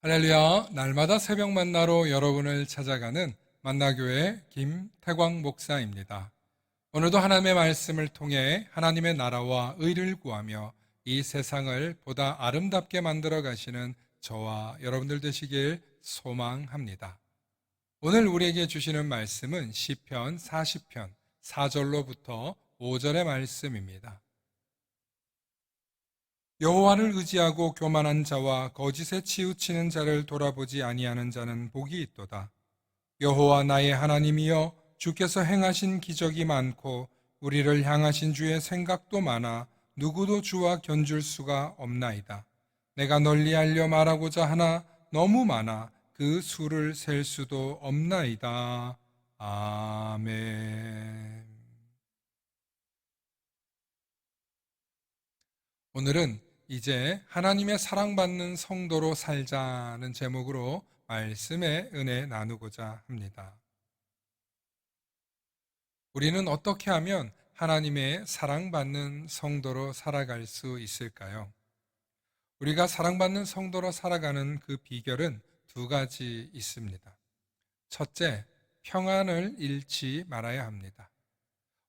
할렐루야, 날마다 새벽 만나로 여러분을 찾아가는 만나교회 김태광 목사입니다. 오늘도 하나님의 말씀을 통해 하나님의 나라와 의를 구하며 이 세상을 보다 아름답게 만들어 가시는 저와 여러분들 되시길 소망합니다. 오늘 우리에게 주시는 말씀은 시편 40편 4절로부터 5절의 말씀입니다. 여호와를 의지하고 교만한 자와 거짓에 치우치는 자를 돌아보지 아니하는 자는 복이 있도다. 여호와 나의 하나님이여, 주께서 행하신 기적이 많고 우리를 향하신 주의 생각도 많아 누구도 주와 견줄 수가 없나이다. 내가 널리 알려 말하고자 하나 너무 많아 그 수를 셀 수도 없나이다. 아멘. 오늘은 이제 하나님의 사랑받는 성도로 살자는 제목으로 말씀의 은혜 나누고자 합니다. 우리는 어떻게 하면 하나님의 사랑받는 성도로 살아갈 수 있을까요? 우리가 사랑받는 성도로 살아가는 그 비결은 두 가지 있습니다. 첫째, 평안을 잃지 말아야 합니다.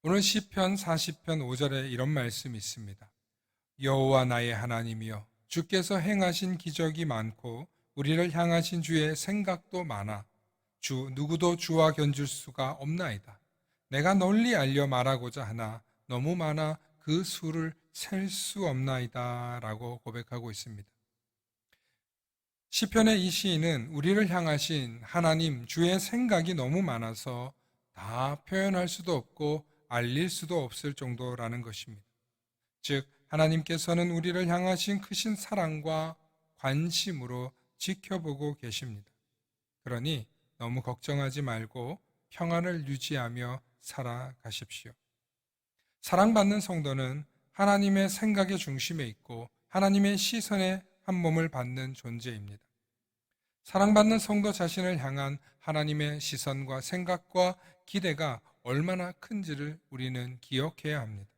오늘 시편 40편 5절에 이런 말씀이 있습니다. 여호와 나의 하나님이여, 주께서 행하신 기적이 많고 우리를 향하신 주의 생각도 많아 주 누구도 주와 견줄 수가 없나이다. 내가 널리 알려 말하고자 하나 너무 많아 그 수를 셀 수 없나이다 라고 고백하고 있습니다. 시편의 이 시인은 우리를 향하신 하나님 주의 생각이 너무 많아서 다 표현할 수도 없고 알릴 수도 없을 정도라는 것입니다. 즉 하나님께서는 우리를 향하신 크신 사랑과 관심으로 지켜보고 계십니다. 그러니 너무 걱정하지 말고 평안을 유지하며 살아가십시오. 사랑받는 성도는 하나님의 생각의 중심에 있고 하나님의 시선에 한 몸을 받는 존재입니다. 사랑받는 성도 자신을 향한 하나님의 시선과 생각과 기대가 얼마나 큰지를 우리는 기억해야 합니다.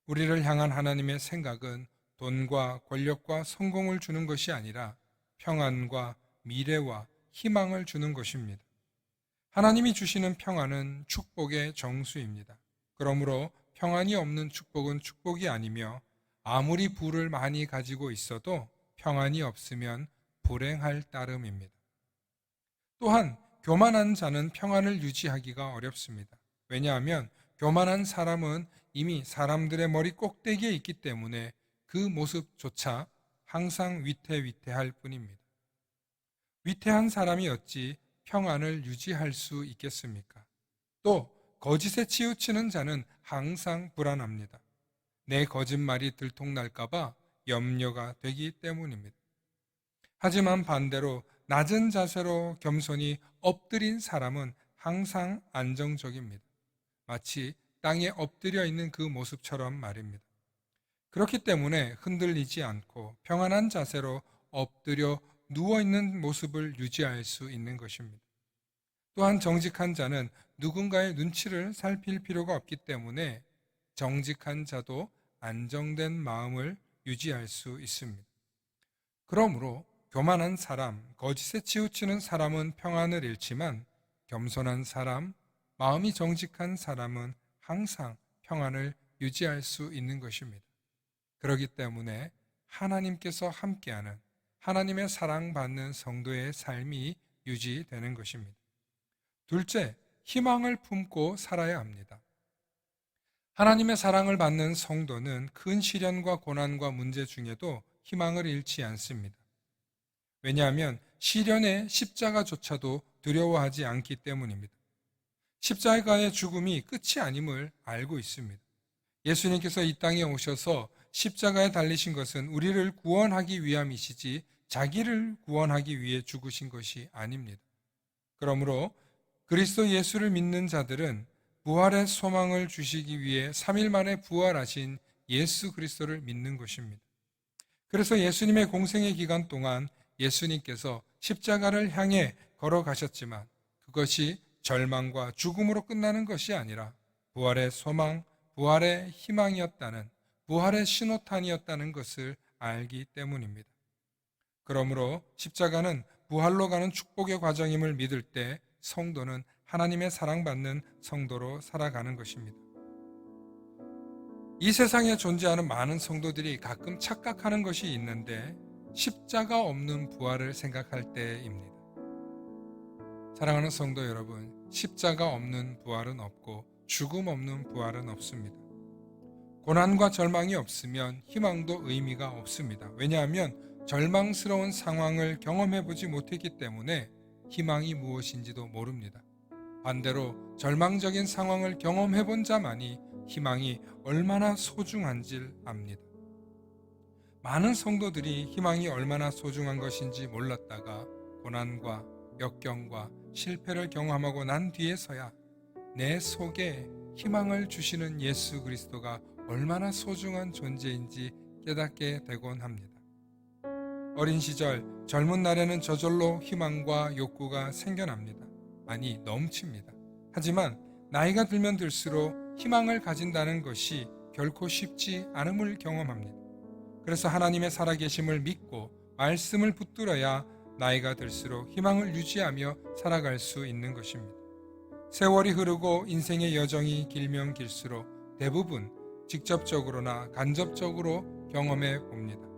우리를 향한 하나님의 생각은 돈과 권력과 성공을 주는 것이 아니라 평안과 미래와 희망을 주는 것입니다. 하나님이 주시는 평안은 축복의 정수입니다. 그러므로 평안이 없는 축복은 축복이 아니며 아무리 부를 많이 가지고 있어도 평안이 없으면 불행할 따름입니다. 또한 교만한 자는 평안을 유지하기가 어렵습니다. 왜냐하면 교만한 사람은 이미 사람들의 머리 꼭대기에 있기 때문에 그 모습조차 항상 위태위태할 뿐입니다. 위태한 사람이 어찌 평안을 유지할 수 있겠습니까? 또 거짓에 치우치는 자는 항상 불안합니다. 내 거짓말이 들통날까봐 염려가 되기 때문입니다. 하지만 반대로 낮은 자세로 겸손히 엎드린 사람은 항상 안정적입니다. 마치 땅에 엎드려 있는 그 모습처럼 말입니다. 그렇기 때문에 흔들리지 않고 평안한 자세로 엎드려 누워있는 모습을 유지할 수 있는 것입니다. 또한 정직한 자는 누군가의 눈치를 살필 필요가 없기 때문에 정직한 자도 안정된 마음을 유지할 수 있습니다. 그러므로 교만한 사람, 거짓에 치우치는 사람은 평안을 잃지만 겸손한 사람, 마음이 정직한 사람은 항상 평안을 유지할 수 있는 것입니다. 그렇기 때문에 하나님께서 함께하는 하나님의 사랑받는 성도의 삶이 유지되는 것입니다. 둘째, 희망을 품고 살아야 합니다. 하나님의 사랑을 받는 성도는 큰 시련과 고난과 문제 중에도 희망을 잃지 않습니다. 왜냐하면 시련의 십자가조차도 두려워하지 않기 때문입니다. 십자가의 죽음이 끝이 아님을 알고 있습니다. 예수님께서 이 땅에 오셔서 십자가에 달리신 것은 우리를 구원하기 위함이시지 자기를 구원하기 위해 죽으신 것이 아닙니다. 그러므로 그리스도 예수를 믿는 자들은 부활의 소망을 주시기 위해 3일 만에 부활하신 예수 그리스도를 믿는 것입니다. 그래서 예수님의 공생의 기간 동안 예수님께서 십자가를 향해 걸어가셨지만 그것이 절망과 죽음으로 끝나는 것이 아니라 부활의 소망, 부활의 희망이었다는, 부활의 신호탄이었다는 것을 알기 때문입니다. 그러므로 십자가는 부활로 가는 축복의 과정임을 믿을 때 성도는 하나님의 사랑받는 성도로 살아가는 것입니다. 이 세상에 존재하는 많은 성도들이 가끔 착각하는 것이 있는데 십자가 없는 부활을 생각할 때입니다. 사랑하는 성도 여러분, 십자가 없는 부활은 없고 죽음 없는 부활은 없습니다. 고난과 절망이 없으면 희망도 의미가 없습니다. 왜냐하면 절망스러운 상황을 경험해보지 못했기 때문에 희망이 무엇인지도 모릅니다. 반대로 절망적인 상황을 경험해본 자만이 희망이 얼마나 소중한지를 압니다. 많은 성도들이 희망이 얼마나 소중한 것인지 몰랐다가 고난과 역경과 실패를 경험하고 난 뒤에서야 내 속에 희망을 주시는 예수 그리스도가 얼마나 소중한 존재인지 깨닫게 되곤 합니다. 어린 시절 젊은 날에는 저절로 희망과 욕구가 생겨납니다. 아니, 넘칩니다. 하지만 나이가 들면 들수록 희망을 가진다는 것이 결코 쉽지 않음을 경험합니다. 그래서 하나님의 살아계심을 믿고 말씀을 붙들어야 나이가 들수록 희망을 유지하며 살아갈 수 있는 것입니다. 세월이 흐르고 인생의 여정이 길면 길수록 대부분 직접적으로나 간접적으로 경험해 봅니다.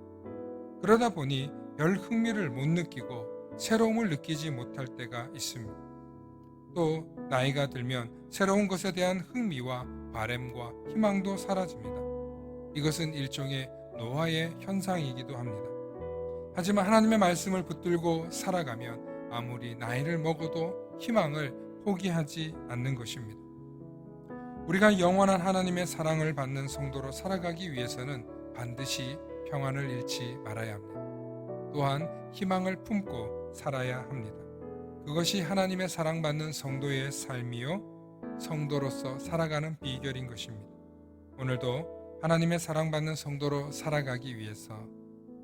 그러다 보니 별 흥미를 못 느끼고 새로움을 느끼지 못할 때가 있습니다. 또 나이가 들면 새로운 것에 대한 흥미와 바램과 희망도 사라집니다. 이것은 일종의 노화의 현상이기도 합니다. 하지만 하나님의 말씀을 붙들고 살아가면 아무리 나이를 먹어도 희망을 포기하지 않는 것입니다. 우리가 영원한 하나님의 사랑을 받는 성도로 살아가기 위해서는 반드시 평안을 잃지 말아야 합니다. 또한 희망을 품고 살아야 합니다. 그것이 하나님의 사랑받는 성도의 삶이요 성도로서 살아가는 비결인 것입니다. 오늘도 하나님의 사랑받는 성도로 살아가기 위해서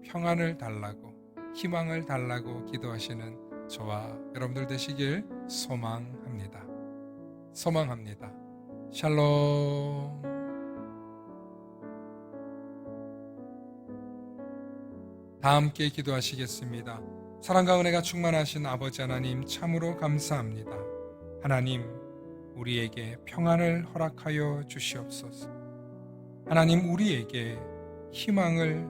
평안을 달라고 희망을 달라고 기도하시는 저와 여러분들 되시길 소망합니다. 소망합니다. 샬롬. 다 함께 기도하시겠습니다. 사랑과 은혜가 충만하신 아버지 하나님, 참으로 감사합니다. 하나님, 우리에게 평안을 허락하여 주시옵소서. 하나님, 우리에게 희망을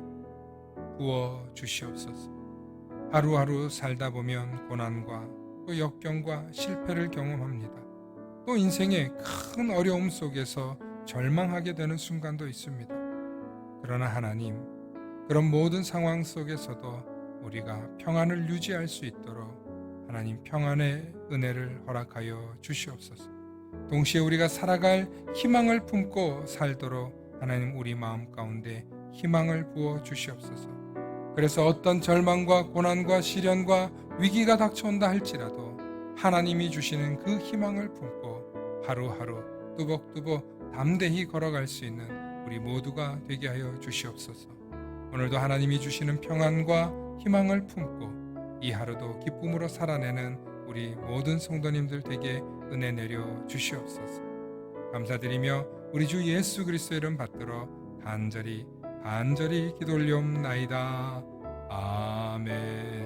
부어 주시옵소서. 하루하루 살다 보면 고난과 또 역경과 실패를 경험합니다. 또 인생의 큰 어려움 속에서 절망하게 되는 순간도 있습니다. 그러나 하나님, 그런 모든 상황 속에서도 우리가 평안을 유지할 수 있도록 하나님 평안의 은혜를 허락하여 주시옵소서. 동시에 우리가 살아갈 희망을 품고 살도록 하나님 우리 마음 가운데 희망을 부어 주시옵소서. 그래서 어떤 절망과 고난과 시련과 위기가 닥쳐온다 할지라도 하나님이 주시는 그 희망을 품고 하루하루 뚜벅뚜벅 담대히 걸어갈 수 있는 우리 모두가 되게 하여 주시옵소서. 오늘도 하나님이 주시는 평안과 희망을 품고 이 하루도 기쁨으로 살아내는 우리 모든 성도님들 되게 은혜 내려 주시옵소서. 감사드리며 우리 주 예수 그리스도의 이름 받들어 간절히 기도 올리옵나이다. 아멘.